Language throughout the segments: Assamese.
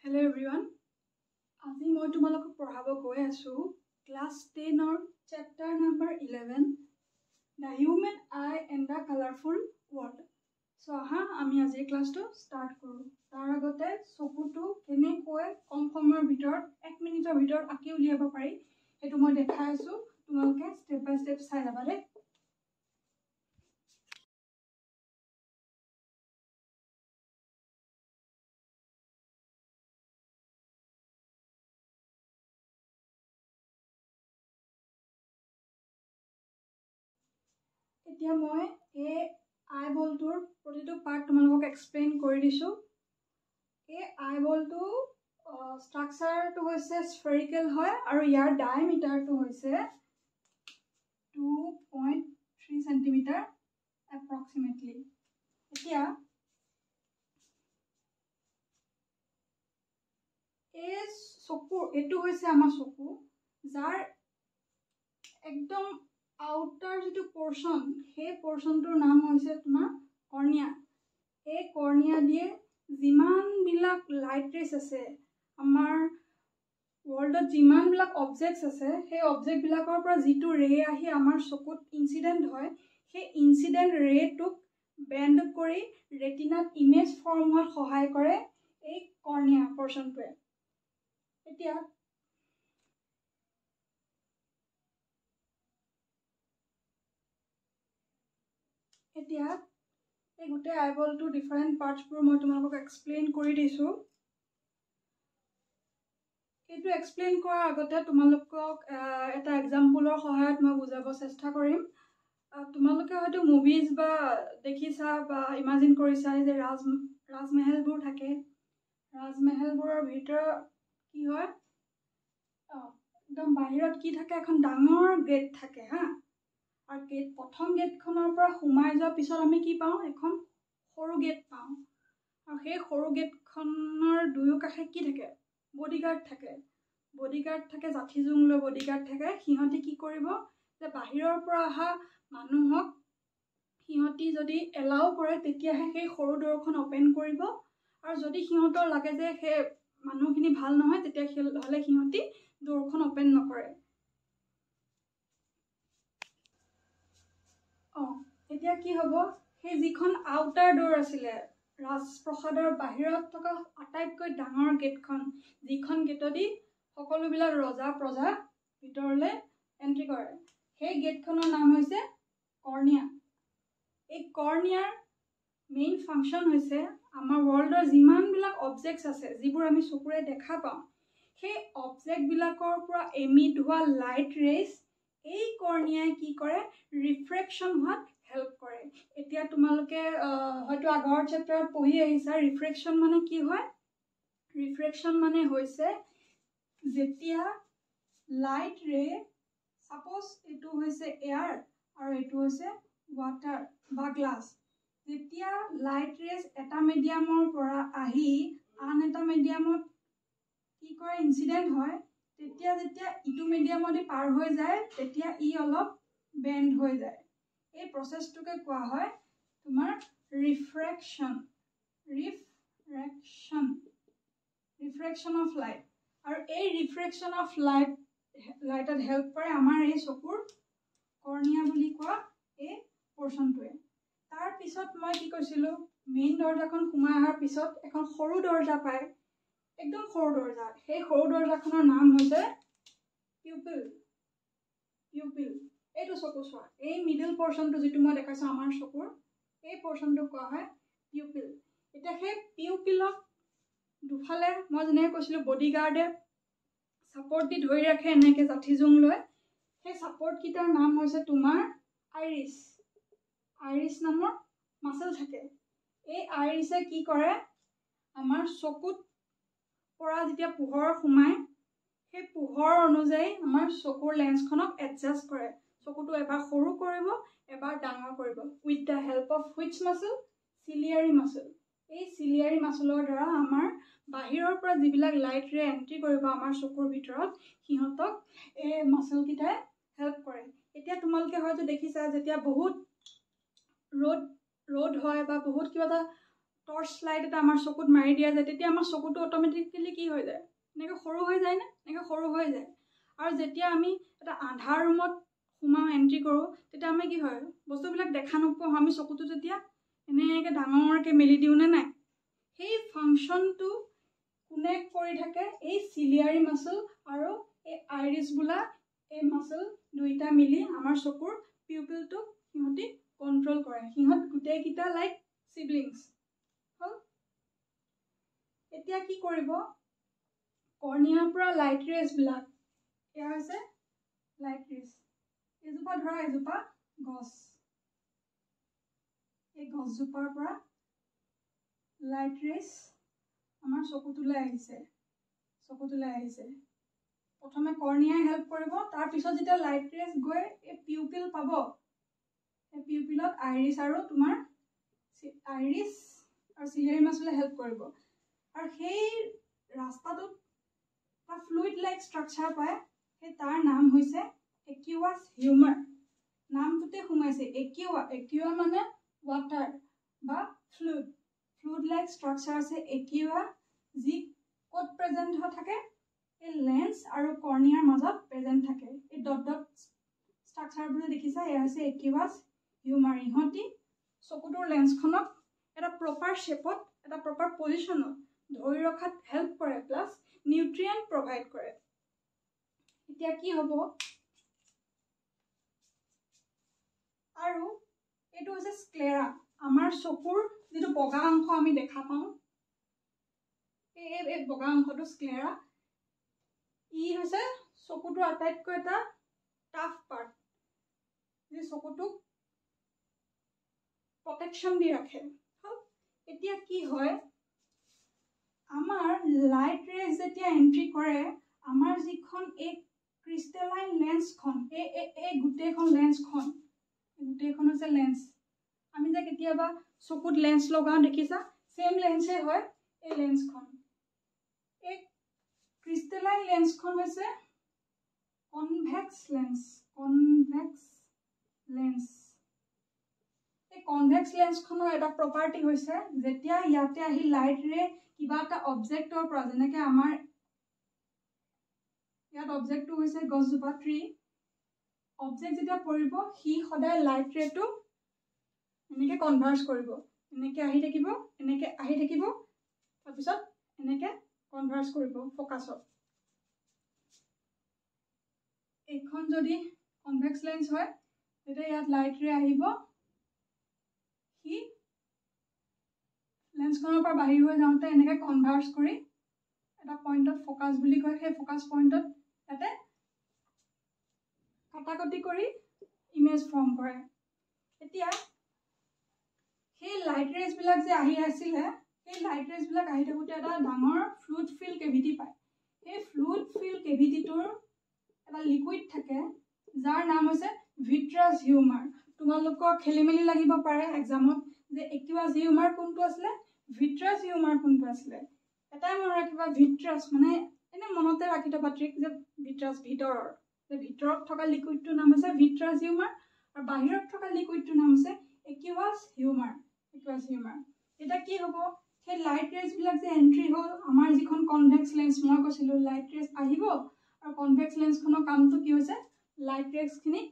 Hello everyone. আজি মই তোমালোকক পঢ়াব গৈ আছো class 10 or chapter number 11 The Human Eye and the Colorful World. So আমি আজি ক্লাসটো স্টার্ট কৰো। তাৰ আগতে চকুটো কেনেকৈ কম সময়ৰ ভিতৰত 1 মিনিটৰ ভিতৰত আঁকি উলিয়াব পাৰি এটো মই দেখাই আছো। তোমালোকে স্টেপ বাই স্টেপ চাই যাবা দে। এতিয়া মই এই আইবলটোৰ প্ৰতিটো পাৰ্ট তোমালোকক এক্সপ্লেইন কৰি দিছো। এই আইবলটো স্ট্ৰাকচাৰটো হৈছে স্ফেৰিকেল হয় আৰু ইয়াৰ ডায়ামিটাৰটো হৈছে 2.3 সেন্টিমিটাৰ এপ্ৰক্সিমেটলি। এতিয়া এই চকু এটো হৈছে আমাৰ চকু যাৰ একদম আউটাৰ যেটো পোৰ্শন সেই পোৰ্শনটোৰ নাম হৈছে তোমাৰ কৰ্নিয়া। এই কৰ্নিয়া দিয়ে যিমান বিলাক লাইট ৰেজ আছে আমাৰ ওয়াৰ্ল্ডত যিমান বিলাক অবজেক্টস আছে সেই অবজেক্ট বিলাকৰ পৰা যেটো ৰে আহি আমাৰ চকুত ইনসিডেন্ট হয় সেই ইনসিডেন্ট ৰেটোক বেন্ড কৰি ৰেটিনাত ইমেজ ফৰ্ম হোৱাত সহায় কৰে এই কৰ্নিয়া পোৰ্শনটোৱে। এতিয়া এই গোটেই আইবলটো ডিফাৰেন্ট পাৰ্টছবোৰ মই তোমালোকক এক্সপ্লেইন কৰি দিছো। এইটো এক্সপ্লেইন কৰাৰ আগতে তোমালোকক এটা এক্সাম্পলৰ সহায়ত মই বুজাব চেষ্টা কৰিম। তোমালোকে হয়তো মুভিজ বা দেখিছা বা ইমাজিন কৰিছা যে ৰাজমহলবোৰ থাকে। ৰাজমহলবোৰৰ ভিতৰত কি হয় একদম বাহিৰত কি থাকে এখন ডাঙৰ গেট থাকে হা। আৰু গেট প্ৰথম গেটখনৰ পৰা সোমাই যোৱাৰ পিছত আমি কি পাওঁ এখন সৰু গেট পাওঁ। আৰু সেই সৰু গেটখনৰ দুয়ো কাষে কি থাকে বডিগাৰ্ড থাকে। বডিগাৰ্ড থাকে জাঠি জুং লৈ বডিগাৰ্ড থাকে। সিহঁতি কি কৰিব যে বাহিৰৰ পৰা অহা মানুহক সিহঁতি যদি এলাও কৰে তেতিয়াহে সেই সৰু দৰখন ওপেন কৰিব। আৰু যদি সিহঁতৰ লাগে যে সেই মানুহখিনি ভাল নহয় তেতিয়া হলে সিহঁতি দৰখন ওপেন নকৰে। এতিয়া কি হ'ব সেই যিখন আউটাৰ ডোৰ আছিলে ৰাজপ্ৰসাদৰ বাহিৰত থকা আটাইতকৈ ডাঙৰ গেটখন যিখন গেটদি সকলোবিলাক ৰজা প্ৰজা ভিতৰলে এন্ট্ৰি কৰে সেই গেটখনৰ নাম হৈছে কৰ্নিয়া। এই কৰ্নিয়াৰ মেইন ফাংচন হৈছে আমাৰ ওয়াৰ্ল্ডৰ যিমান বিলাক অবজেক্টস আছে যিবোৰ আমি চকুৰে দেখা পাওঁ সেই অবজেক্ট বিলাকৰ পৰা এমিট হোৱা লাইট ৰেজ এই কৰ্নিয়াই কি কৰে ৰিফ্ৰেকশন হোৱাত হেল্প কৰে। এতিয়া তোমালোকে হয়তো আগৰ চেপ্টাৰত পঢ়ি আহিছা ৰিফ্ৰেকশন মানে কি হয়। ৰিফ্ৰেকশন মানে হৈছে যেতিয়া লাইট ৰে সাপোজ এটো হৈছে এয়াৰ আৰু এটো হৈছে ওয়াটাৰ বা গ্লাস। যেতিয়া লাইট ৰেজ এটা মিডিয়ামৰ পৰা আহি আন এটা মিডিয়ামত কি কৰে ইনসিডেন্ট হয় তেতিয়া যেতিয়া ইটো মিডিয়ামদি পাৰ হৈ যায় তেতিয়া ই অলপ বেন্ড হৈ যায়। এই প্ৰসেসটোকে কোৱা হয় তোমাৰ ৰিফ্ৰেকশন অফ লাইট। আৰু এই ৰিফ্ৰেকশন অফ লাইটত হেল্প কৰে আমাৰ এই চকুৰ কৰ্নিয়া বুলি কোৱা এই পোৰ্শনটোৱে। তাৰ পিছত মই কি কৈছিলো মেইন দৰজাখন সোমাই অহাৰ পিছত এখন সৰু দৰজা পায় একদম সৰু দৰজা। সেই সৰু দৰজাখনৰ নাম হৈছে পিউপিল। এইটো চকু চোৱা এই মিডল পোৰ্শনটো যেটো মই দেখাইছো আমাৰ চকুৰ এই পোৰ্শনটো কোৱা হয় পিউপিল। এতিয়া সেই পিউপিলক দুফালে মই যেনে কৈছিলো বডিগাৰ্ডে সাপোৰ্ট দি ধৰি ৰাখে এনেকে জাঠি জুং লৈ। সেই সাপোৰ্ট কিটাৰ নাম হৈছে তোমাৰ আইৰিছ নামৰ মাসল থাকে। এই আইৰিছে কি কৰে আমাৰ চকুত পৰা যেতিয়া পোহৰ সোমায় সেই পোহৰ অনুযায়ী আমাৰ চকুৰ লেন্সখনক এডজাষ্ট কৰে। চকুটো এবাৰ সৰু কৰিব এবাৰ ডাঙৰ কৰিব with the help of which muscle ciliary muscle. এই চিলিয়াৰী মাসলৰ দ্বাৰা আমাৰ বাহিৰৰ পৰা যিবিলাক লাইট ৰে এন্ট্ৰি কৰিব আমাৰ চকুৰ ভিতৰত সিহঁতক এই মাসল কিটাই হেল্প কৰে। এতিয়া তোমালোকে হয়তো দেখিছা যেতিয়া বহুত ৰ'দ হয় বা বহুত কিবা এটা টৰ্চ লাইট এটা আমাৰ চকুত মাৰি দিয়া যায় তেতিয়া আমাৰ চকুটো অট'মেটিকেলি কি হৈ যায় এনেকৈ সৰু হৈ যায় নে এনেকৈ সৰু হৈ যায় আৰু যেতিয়া আমি এটা আন্ধাৰ ৰুমত সোমাওঁ এণ্ট্ৰি কৰোঁ তেতিয়া আমি কি হয় বস্তুবিলাক দেখা নোপোৱা আমি চকুটো যেতিয়া এনেকৈ ডাঙৰকৈ মেলি দিওঁ নে নাই সেই ফাংচনটো কোনে কৰি থাকে এই চিলিয়াৰী মাচল আৰু এই আইৰিছ বোলা এই মাচল দুইটা মিলি আমাৰ চকুৰ পিউপিলটোক সিহঁতি কণ্ট্ৰল কৰে সিহঁত গোটেইকেইটা লাইক সিবলিংছ হ'ল এতিয়া কি কৰিব কৰ্নিয়াৰ পৰা লাইট ৰেজবিলাক এয়া হৈছে লাইট ৰেজ এজোপা ধৰা এজোপা গছ এই গছজোপাৰ পৰা লাইট ৰেজ আমাৰ চকুটোলৈ আহিছে প্ৰথমে কৰ্নিয়াই হেল্প কৰিব তাৰপিছত যেতিয়া লাইট ৰেজ গৈ এই পিউপিল পাব এই পিউপিলত আইৰিছ আৰু তোমাৰ আইৰিছ আৰু চিলিয়াৰী মাচলে হেল্প কৰিব আৰু সেই ৰাস্তাটোত এটা ফ্লুইড লাইক ষ্ট্ৰাকচাৰ পায় সেই তাৰ নাম হৈছে একিউৱাছ হিউমাৰ নামটোতে সোমাইছে একিউৱা মানে ৱাটাৰ বা ফ্লুইড লাইক ষ্ট্ৰাকচাৰ আছে একিউৱা যি ক'ত প্ৰেজেণ্ট হৈ থাকে এই লেন্স আৰু কৰ্নিয়াৰ মাজত প্ৰেজেণ্ট থাকে এই ডট ষ্ট্ৰাকচাৰবোৰ দেখিছা এয়া হৈছে একিউৱাছ হিউমাৰ ইহঁতি চকুটোৰ লেন্সখনক এটা প্ৰপাৰ শ্বেপত এটা প্ৰপাৰ পজিশ্যনত ধৰি ৰখাত হেল্প কৰে প্লাছ নিউট্ৰিয়েণ্ট প্ৰভাইড কৰে এতিয়া কি হ'ব আৰু এইটো হৈছে স্ক্লেৰা আমাৰ চকুৰ যিটো বগা অংশ আমি দেখা পাওঁ এই বগা অংশটো স্ক্লেৰা ই হৈছে চকুটোৰ আটাইতকৈ এটা টাফ পাৰ্ট যি চকুটোক প্ৰটেকশ্যন দি ৰাখে এতিয়া কি হয় আমাৰ লাইট ৰেজ যেতিয়া এণ্ট্ৰি কৰে আমাৰ যিখন এই ক্ৰিষ্টেলাইন লেন্সখন এই গোটেইখন লেন্সখন গোটেইখন হৈছে লেন্স আমি যে কেতিয়াবা চকুত লেন্স লগাওঁ দেখিছা সেম লেন্সে হয় এই লেন্সখন এই ক্ৰিষ্টেলাইন লেন্সখন হৈছে কনভেক্স লেন্স এই কনভেক্স লেন্সখনৰ এটা প্ৰপাৰ্টি হৈছে যেতিয়া ইয়াতে আহি লাইট ৰে কিবা এটা অবজেক্টৰ পৰা যেনেকৈ আমাৰ ইয়াত অবজেক্টটো হৈছে গছজোপা ট্ৰী অবজেক্ট যেতিয়া পৰিব সি সদায় লাইট ৰেটো এনেকৈ কনভাৰ্চ কৰিব এনেকৈ আহি থাকিব তাৰপিছত এনেকৈ কনভাৰ্চ কৰিব ফ'কাছত এইখন যদি কনভেক্স লেন্স হয় তেতিয়া ইয়াত লাইট ৰে আহিব সি লেন্সখনৰ পৰা বাহিৰ হৈ যাওঁতে এনেকৈ কনভাৰ্চ কৰি এটা পইণ্টত ফ'কাছ বুলি কয় সেই ফ'কাছ পইণ্টত ইয়াতে কাটাকটি কৰি ইমেজ ফৰ্ম কৰে এতিয়া সেই লাইট ৰেজবিলাক যে আহি আছিলে সেই লাইট ৰেজবিলাক আহি থাকোঁতে এটা ডাঙৰ ফ্লুইড ফিল কেভিটি পায় এই ফ্লুইড ফিল কেভিটিটোৰ এটা লিকুইড থাকে যাৰ নাম হৈছে ভিট্ৰাছ হিউমাৰ তোমালোকৰ খেলি মেলি লাগিব পাৰে এক্সামত যে একিউৱাছ হিউমাৰ কোনটো আছিলে ভিট্ৰাছ হিউমাৰ কোনটো আছিলে এটাই মনত ৰাখিবা ভিট্ৰাছ মানে এনে মনতে ৰাখি থবা ট্ৰিক যে ভিট্ৰাছ ভিতৰত থকা লিকুইডটোৰ নাম হৈছে ভিট্ৰাছ হিউমাৰ আৰু বাহিৰত থকা লিকুইডটোৰ নাম হৈছে একিউৱাছ হিউমাৰ এতিয়া কি হ'ব সেই লাইট ৰেজবিলাক যে এণ্ট্ৰি হ'ল আমাৰ যিখন কনভেক্স লেন্স মই কৈছিলোঁ লাইট ৰেজ আহিব আৰু কনভেক্স লেন্সখনৰ কামটো কি হৈছে লাইট ৰেজখিনিক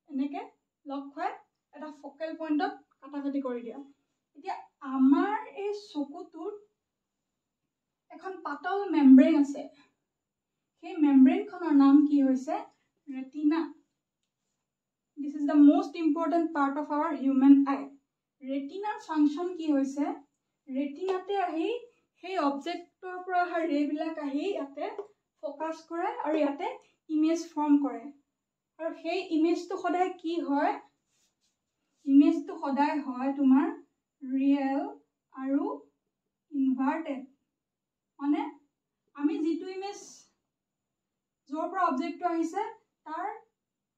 এনেকৈ লগ খুৱাই এটা ফকেল পইণ্টত কাটাকাটি কৰি দিয়া এতিয়া আমাৰ এই চকুটোত এখন পাতল মেমব্ৰেইন আছে সেই মেমব্ৰেইনখনৰ নাম কি হৈছে retina this is the most important part of our human eye ৰেটিনাৰ ফাংচন কি হৈছে ৰেটিনাতে আহি সেই অবজেক্টৰ পৰা অহা ৰেবিলাক আহি ইয়াতে ফ'কাছ কৰে আৰু ইয়াতে ইমেজ ফৰ্ম কৰে আৰু সেই ইমেজটো সদায় কি হয় ইমেজটো সদায় হয় তোমাৰ ৰিয়েল আৰু ইনভাৰ্টেড মানে আমি যিটো ইমেজ য'ৰ পৰা অবজেক্টটো আহিছে তাৰ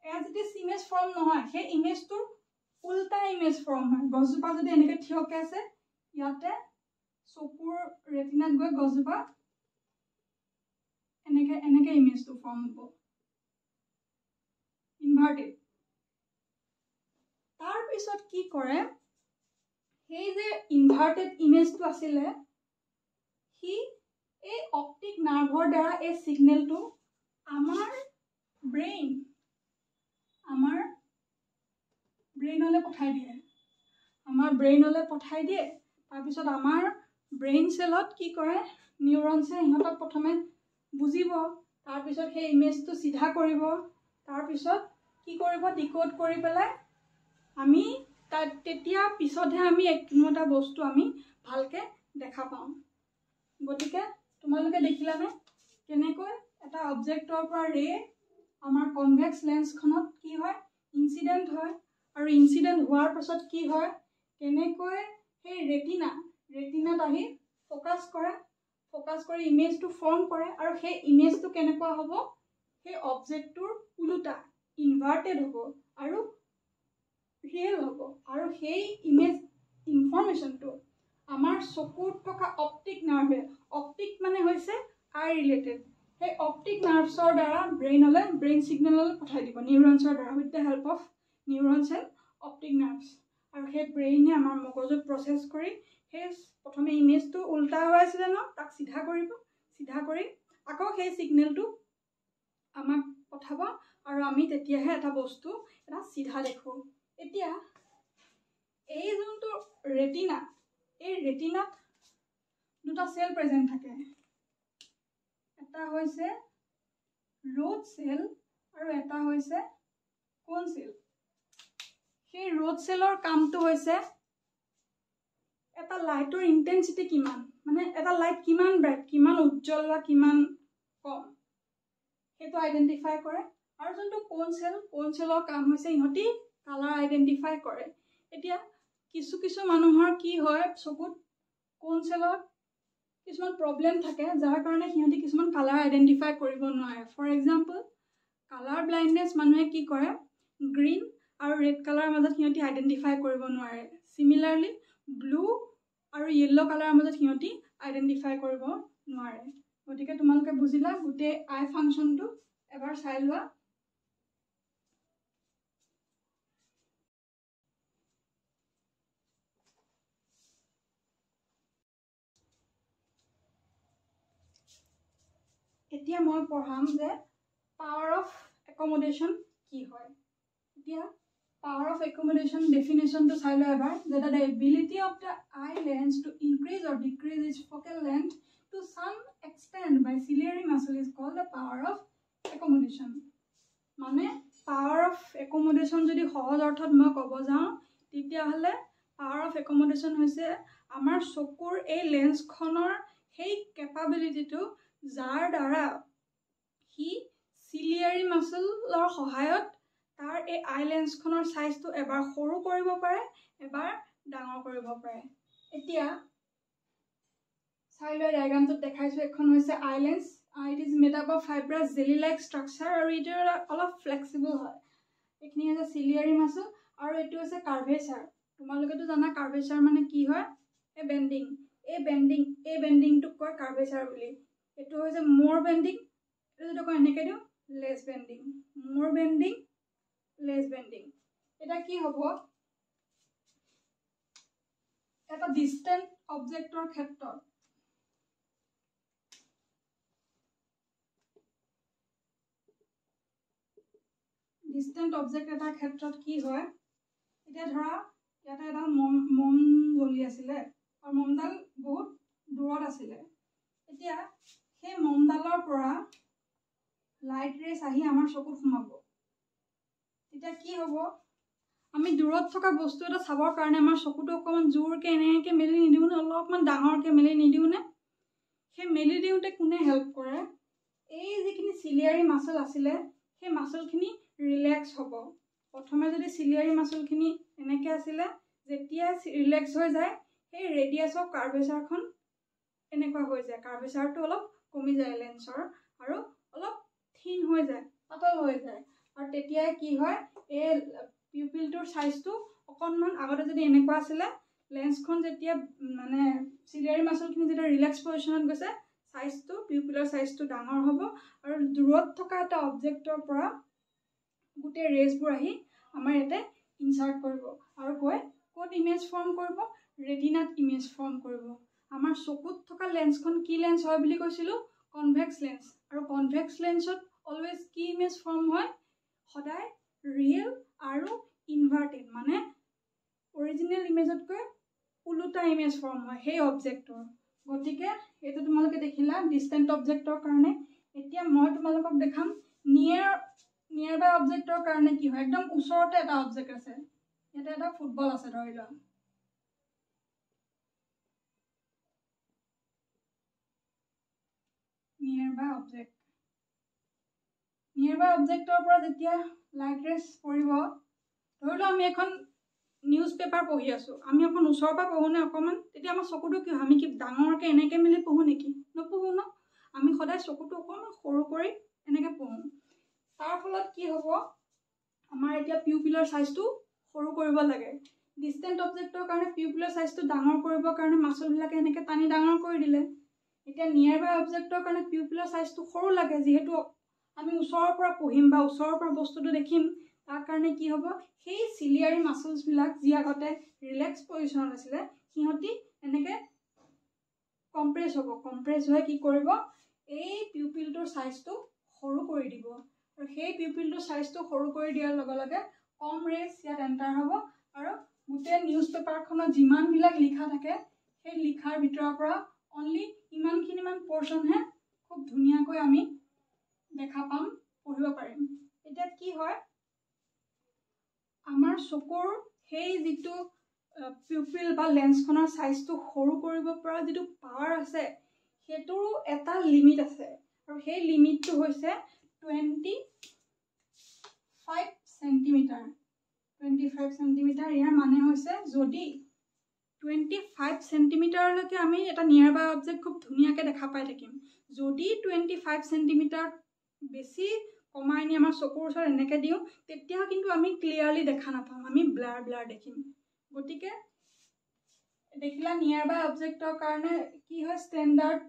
as it is image form নহয় সেই ইমেজটোৰ উল্টা ইমেজ ফৰ্ম হয় গছজোপা যদি এনেকৈ থিয়কৈ আছে ইয়াতে চকুৰ ৰেটিনাত গৈ গছজোপা এনেকৈ ইমেজটো ফৰ্ম হ'ব ইনভাৰ্টেড তাৰপিছত কি কৰে সেই যে ইনভাৰ্টেড ইমেজটো আছিলে সি এই অপটিক নাৰ্ভৰ দ্বাৰা এই সিগনেলটো আমাৰ ব্ৰেইনলৈ পঠাই দিয়ে তাৰপিছত আমাৰ ব্ৰেইন চেলত কি কৰে নিউৰনছে ইহঁতক প্ৰথমে বুজিব তাৰপিছত সেই ইমেজটো চিধা কৰিব তাৰপিছত কি কৰিব ডিকোড কৰি পেলাই আমি তেতিয়া পিছতহে আমি কোনো এটা বস্তু আমি ভালকে দেখা পাওঁ গতিকে তোমালোকে দেখিলানে কেনেকৈ এটা অবজেক্টৰ পৰা ৰে আমাৰ কনভেক্স লেন্সখনত কি হয় ইনসিডেন্ট হয় আৰু ইনসিডেন্ট হোৱাৰ পাছত কি হয় কেনেকৈ সেই ৰেটিনাত আহি ফোকাস কৰি ইমেজটো ফৰ্ম কৰে আৰু সেই ইমেজটো কেনেকুৱা হ'ব সেই অবজেক্টটোৰ উলুটা ইনভাৰ্টেড হ'ব আৰু ৰিয়েল হ'ব আৰু সেই ইমেজ ইনফৰমেশনটো আমাৰ চকুত থকা অপটিক নাৰ্ভে অপটিক মানে হৈছে আই ৰিলেটেড সেই অপটিক নাৰ্ভছৰ দ্বাৰা ব্ৰেইন সিগনেললৈ পঠাই দিব নিউৰনছৰ দ্বাৰা with the help of neurons and optic nerves আৰু সেই ব্ৰেইনে আমাৰ মগজুত প্ৰচেছ কৰি সেই প্ৰথমে ইমেজটো উল্টা হৈ আছিলে ন তাক চিধা কৰি আকৌ সেই সিগনেলটো আমাক পঠাব আৰু আমি তেতিয়াহে এটা বস্তু এটা চিধা দেখো এতিয়া এই যোনটো ৰেটিনা এই ৰেটিনাত দুটা সেল প্ৰেজেন্ট থাকে এটা হৈছে ৰড সেল আৰু এটা হৈছে কোন সেল সেই ৰড সেলৰ কামটো হৈছে এটা লাইটৰ ইন্টেন্সিটি কিমান মানে এটা লাইট কিমান ব্ৰাইট কিমান উজ্জ্বল বা কিমান কম সেইটো আইডেন্টিফাই কৰে আৰু যোনটো কোন সেলৰ কাম হৈছে ইহঁতি কালাৰ আইডেন্টিফাই কৰে এতিয়া কিছু মানুহৰ কি হয় চকুত কোন সেলত কিছুমান প্ৰবলেম থাকে যাৰ কাৰণে সিহঁতি কিছুমান কালাৰ আইডেন্টিফাই কৰিব নোৱাৰে ফৰ এক্সাম্পল কালাৰ ব্লাইণ্ডনেছ মানুহে কি কৰে গ্ৰীণ আৰু ৰেড কালাৰৰ মাজত সিহঁতি আইডেন্টিফাই কৰিব নোৱাৰে সিমিলাৰলি ব্লু আৰু য়েল্লো কালাৰৰ মাজত সিহঁতি আইডেন্টিফাই কৰিব নোৱাৰে গতিকে তোমালোকে বুজিলা গোটেই আই ফাংচনটো এবাৰ চাই লোৱা এতিয়া মই পঢ়াম যে পাৱাৰ অফ একমোডেশন কি হয় এতিয়া পাৱাৰ অফ একমোডেশন ডেফিনেশনটো চাই লোৱা এবাৰ that the ability of the eye lens to increase or decrease its focal length to some extent by ciliary muscle is called the power of accommodation মানে power of accommodation যদি সহজ অৰ্থত মই ক'ব যাওঁ তেতিয়া হলে power of accommodation হৈছে আমাৰ চকুৰ এই লেন্সখনৰ সেই কেপাবিলিটিটো যাৰ দ্বাৰা হি ciliary muscle-ৰ সহায়ত তাৰ এই আই লেন্সখনৰ সাইজটো এবাৰ সৰু কৰিব পাৰে এবাৰ ডাঙৰ কৰিব পাৰে এতিয়া চাই লৈ ডায়াগ্ৰামটোত দেখাইছো এখন হৈছে আই lens it is made up of fibrous jelly like structure আৰু ইটো অলপ ফ্লেক্সিবল হয় এখিনি আছে ciliary muscle আৰু এটো আছে কাৰ্ভেচাৰ তোমালোকেতো জানা কাৰ্ভেচাৰ মানে কি হয় এই বেন্ডিংটো কয় কাৰ্ভেচাৰ বুলি এটো হৈছে মোৰ বেন্ডিং এটো যেটো কয় এনেকে দিও লেস বেন্ডিং মোৰ বেন্ডিং লেস বেন্ডিং এটা কি হ'ব এটা ডিসটেন্ট অবজেক্টৰ ক্ষেত্ৰত ডিসটেন্ট অবজেক্ট এটাৰ ক্ষেত্ৰত কি হয় এটা ধৰা ইয়াতে এটা মম জ্বলি আছিল আৰু মমডাল বহুত দূৰত আছিল এতিয়া সেই মমডালৰ পৰা লাইট ৰেছ আহি আমাৰ চকুত সোমাব এটা কি হ'ব আমি দূৰত থকা বস্তু এটা চাবৰ কাৰণে আমাৰ চকুটো অকমান জোৰকে এনেকে মেলি নিদিও না অলপমান ডাঙৰকে মেলি নিদিও না সেই মেলি দিওতে কোনে হেল্প কৰে এই যিখিনি সিলিয়াৰী মাসল আছিল সেই মাসলখিনি ৰিলেক্স হ'ব প্ৰথমে যদি সিলিয়াৰী মাসলখিনি এনেকে আছিল যেতিয়া ৰিলেক্স হৈ যায় সেই ৰেডিয়াস অফ কাৰ্ভেচাৰখন এনেকুৱা হৈ যায় কাৰ্ভেচাৰটো অলপ কমি যায় লেন্সৰ আৰু অলপ থিন হৈ যায় পাতল হৈ যায় আৰু তেতিয়া কি হয় এই পিউপিলটোৰ সাইজটো অকনমান আগতে যদি এনেকুৱা আছিল লেন্সখন যেতিয়া মানে সিলিয়াৰী মাসলখিনি যেতিয়া ৰিলেক্স পজিশনত গৈছে সাইজটো পিউপিলৰ সাইজটো ডাঙৰ হ'ব আৰু দূৰত থকা এটা অবজেক্টৰ পৰা গুটে ৰেজবোৰ আহি আমাৰ ইয়াতে ইনসাৰ্ট কৰিব আৰু গৈ কোড ইমেজ ফৰ্ম কৰিব ৰেটিনাত ইমেজ ফৰ্ম কৰিব। আমাৰ চকুত থকা লেন্সখন কি লেন্স হয় বুলি কৈছিলোঁ? Convex lens. আৰু কনভেক্স লেন্সত অলৱেজ কি ইমেজ ফৰ্ম হয়? সদায় ৰিয়েল আৰু ইনভাৰ্টেড, মানে অৰিজিনেল ইমেজতকৈ ওলোটা ইমেজ ফৰ্ম হয় সেই অবজেক্টৰ। গতিকে এইটো তোমালোকে দেখিলা ডিষ্টেণ্ট অবজেক্টৰ কাৰণে। এতিয়া মই তোমালোকক দেখাম নিয়াৰ বাই অবজেক্টৰ কাৰণে কি হয়। একদম ওচৰতে এটা অবজেক্ট আছে, ইয়াতে এটা ফুটবল আছে ধৰি লোৱা। নিয়াৰ বাই অবজেক্ট, নিয়াৰ বাই অবজেক্টৰ পৰা যেতিয়া লাইট ৰেছ পৰিব, ধৰি লোৱা আমি এখন নিউজ পেপাৰ পঢ়ি আছোঁ, আমি অকণ ওচৰৰ পৰা পঢ়োঁ নে অকণমান? তেতিয়া আমাৰ চকুটো কি হয়? আমি কি ডাঙৰকৈ এনেকৈ মেলি পঢ়োঁ নেকি? নপঢ়োঁ ন? আমি সদায় চকুটো অকণমান সৰু কৰি এনেকৈ পঢ়োঁ। তাৰ ফলত কি হ'ব? আমাৰ এতিয়া পিউপিলৰ চাইজটো সৰু কৰিব লাগে। ডিষ্টেণ্ট অবজেক্টৰ কাৰণে পিউপিলৰ চাইজটো ডাঙৰ কৰিবৰ কাৰণে মাচলবিলাকে এনেকৈ টানি ডাঙৰ কৰি দিলে। এতিয়া নিয়াৰ বাই অবজেক্টৰ কাৰণে পিউপিলৰ চাইজটো সৰু লাগে, যিহেতু আমি ওচৰৰ পৰা পঢ়িম বা ওচৰৰ পৰা বস্তুটো দেখিম। তাৰ কাৰণে কি হ'ব? সেই চিলিয়াৰী মাচলছবিলাক যি আগতে ৰিলেক্স পজিশ্যনত আছিলে, সিহঁতি এনেকৈ কম্প্ৰেছ হ'ব। কম্প্ৰেছ হৈ কি কৰিব? এই পিউপিলটোৰ চাইজটো সৰু কৰি দিব। আৰু সেই পিউপিলটোৰ চাইজটো সৰু কৰি দিয়াৰ লগে লগে কম ৰেছ ইয়াত এণ্টাৰ হ'ব, আৰু গোটেই নিউজ পেপাৰখনত যিমানবিলাক লিখা থাকে সেই লিখাৰ ভিতৰৰ পৰা অনলি ইমানখিনিমান পৰ্চনহে খুব ধুনীয়াকৈ আমি দেখা পাম, পঢ়িব পাৰিম। এতিয়া কি হয়? আমাৰ চকুৰ সেই যিটো পিউপিল বা লেন্সখনৰ চাইজটো সৰু কৰিব পৰা যিটো পাৱাৰ আছে, সেইটোৰো এটা লিমিট আছে। আৰু সেই লিমিটটো হৈছে 25 চেণ্টিমিটাৰ। 25 চেণ্টিমিটাৰ, ইয়াৰ মানে হৈছে যদি 25 চেণ্টিমিটাৰলৈকে আমি এটা নিয়াৰ বাই অবজেক্ট খুব ধুনীয়াকৈ দেখা পাই থাকিম। যদি 25 চেণ্টিমিটাৰ বেছি কমাই নি আমাৰ চকুৰ ওচৰত এনেকৈ দিওঁ, তেতিয়া কিন্তু আমি ক্লিয়াৰলি দেখা নাপাম, আমি ব্লাৰ ব্লাৰ দেখিম। গতিকে দেখিলা নিয়াৰ বাই অবজেক্টৰ কাৰণে কি হয়? Standard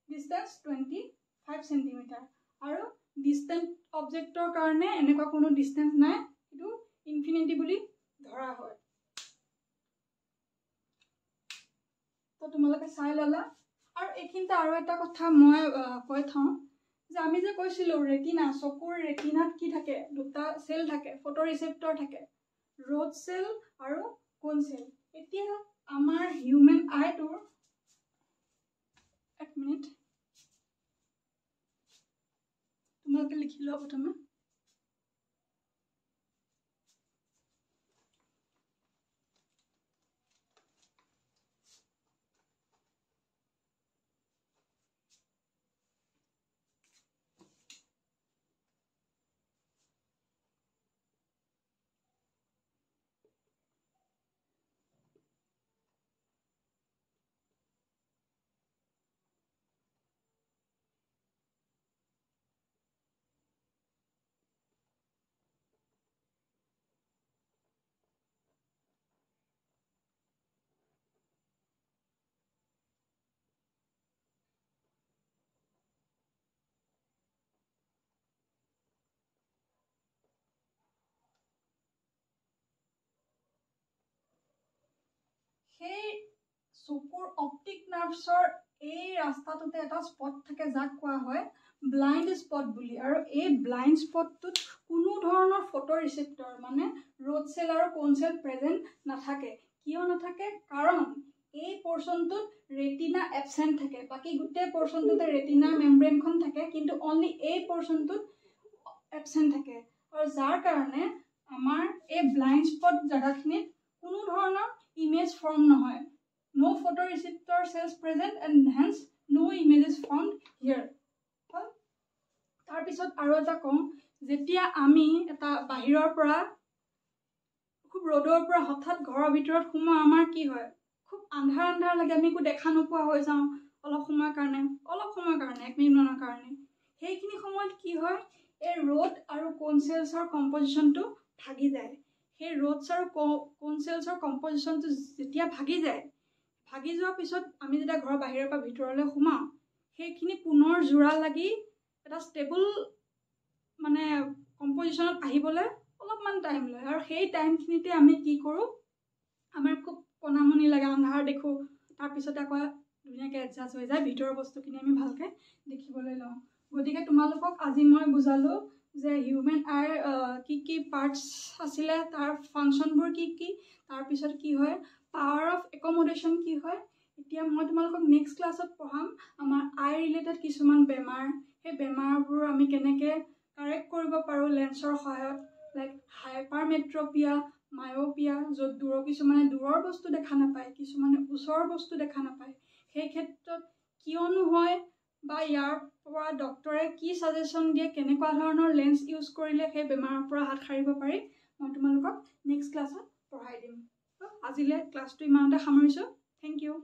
distance 25 centimetre. আৰু ডিষ্টেণ্ট অবজেক্টৰ কাৰণে এনেকুৱা কোনো ডিষ্টেঞ্চ নাই, সেইটো ইনফিনিটি বুলি ধৰা হয়। তো তোমালোকে চাই ল'লা। আৰু এইখিনিতে আৰু এটা কথা মই কৈ থওঁ যে আমি যে কৈছিলোঁ ৰেটিনা, চকুৰ ৰেটিনাত কি থাকে? দুটা চেল থাকে, ফটো ৰিচেপ্টৰ থাকে, ৰড চেল আৰু কোন চেল। এতিয়া আমাৰ হিউমেন আইটোৰ, এক মিনিট তোমালোকে লিখি লোৱা প্ৰথমে। সেই চকুৰ অপটিক নাৰ্ভছৰ এই ৰাস্তাটোতে এটা স্পট থাকে, যাক কোৱা হয় ব্লাইণ্ড স্পট বুলি। আৰু এই ব্লাইণ্ড স্পটটোত কোনো ধৰণৰ ফটো ৰিচেপ্টৰ মানে ৰড চেল আৰু কোন চেল প্ৰেজেণ্ট নাথাকে। কিয় নাথাকে? কাৰণ এই পৰ্চনটোত ৰেটিনা এবচেণ্ট থাকে। বাকী গোটেই পৰ্চনটোতে ৰেটিনা মেমব্ৰেনখন থাকে, কিন্তু অনলি এই পৰ্চনটোত এবচেণ্ট থাকে। আৰু যাৰ কাৰণে আমাৰ এই ব্লাইণ্ড স্পট জেগাখিনিত কোনো ধৰণৰ ইমেজ ফৰ্ম নহয়। No photoreceptor cells present and hence no image is formed here. তাৰপিছত আৰু এটা কওঁ, যেতিয়া আমি এটা বাহিৰৰ পৰা খুব ৰ'দৰ পৰা হঠাৎ ঘৰৰ ভিতৰত সোমোৱা, আমাৰ কি হয়? খুব আন্ধাৰ আন্ধাৰ লাগে, আমি একো দেখা নোপোৱা হৈ যাওঁ অলপ সময়ৰ কাৰণে, 1 মিনিটমানৰ কাৰণে। সেইখিনি সময়ত কি হয়? এই ৰড আৰু কোন চেলছৰ কম্পজিশ্যনটো ভাগি যায়। সেই ৰডছ আৰু কোন চেলছৰ কম্পজিশ্যনটো যেতিয়া ভাগি যায়, ভাগি যোৱাৰ পিছত আমি যেতিয়া ঘৰৰ বাহিৰৰ পৰা ভিতৰলৈ সোমাওঁ, সেইখিনি পুনৰ জোৰা লাগি এটা ষ্টেবল মানে কম্পজিশ্যনত আহিবলৈ অলপমান টাইম লয়। আৰু সেই টাইমখিনিতে আমি কি কৰোঁ? আমাৰ খুব কণামণি লাগে, আন্ধাৰ দেখোঁ, তাৰপিছতে আকৌ ধুনীয়াকৈ এডজাষ্ট হৈ যায়, ভিতৰৰ বস্তুখিনি আমি ভালকৈ দেখিবলৈ লওঁ। গতিকে তোমালোকক আজি মই বুজালোঁ যে হিউমেন আইৰ কি কি পাৰ্টছ আছিলে, তাৰ ফাংচনবোৰ কি কি, তাৰপিছত কি হয়, পাৱাৰ অফ একমোডেশ্যন কি হয়। এতিয়া মই তোমালোকক নেক্সট ক্লাছত পঢ়াম আমাৰ আই ৰিলেটেড কিছুমান বেমাৰ, সেই বেমাৰবোৰ আমি কেনেকৈ কাৰেক্ট কৰিব পাৰোঁ লেন্সৰ সহায়ত, লাইক হাইপাৰমেট্ৰপিয়া, মায়'পিয়া, য'ত কিছুমানে দূৰৰ বস্তু দেখা নাপায়, কিছুমানে ওচৰৰ বস্তু দেখা নাপায়, সেই ক্ষেত্ৰত কিয়নো হয় বা ইয়াৰ পৰা ডক্টৰে কি ছাজেশ্যন দিয়ে, কেনেকুৱা ধৰণৰ লেন্স ইউজ কৰিলে সেই বেমাৰৰ পৰা হাত সাৰিব পাৰি, মই তোমালোকক নেক্সট ক্লাছত পঢ়াই দিম। আজিলৈ ক্লাছটো ইমানতে সামৰিছোঁ। Thank U.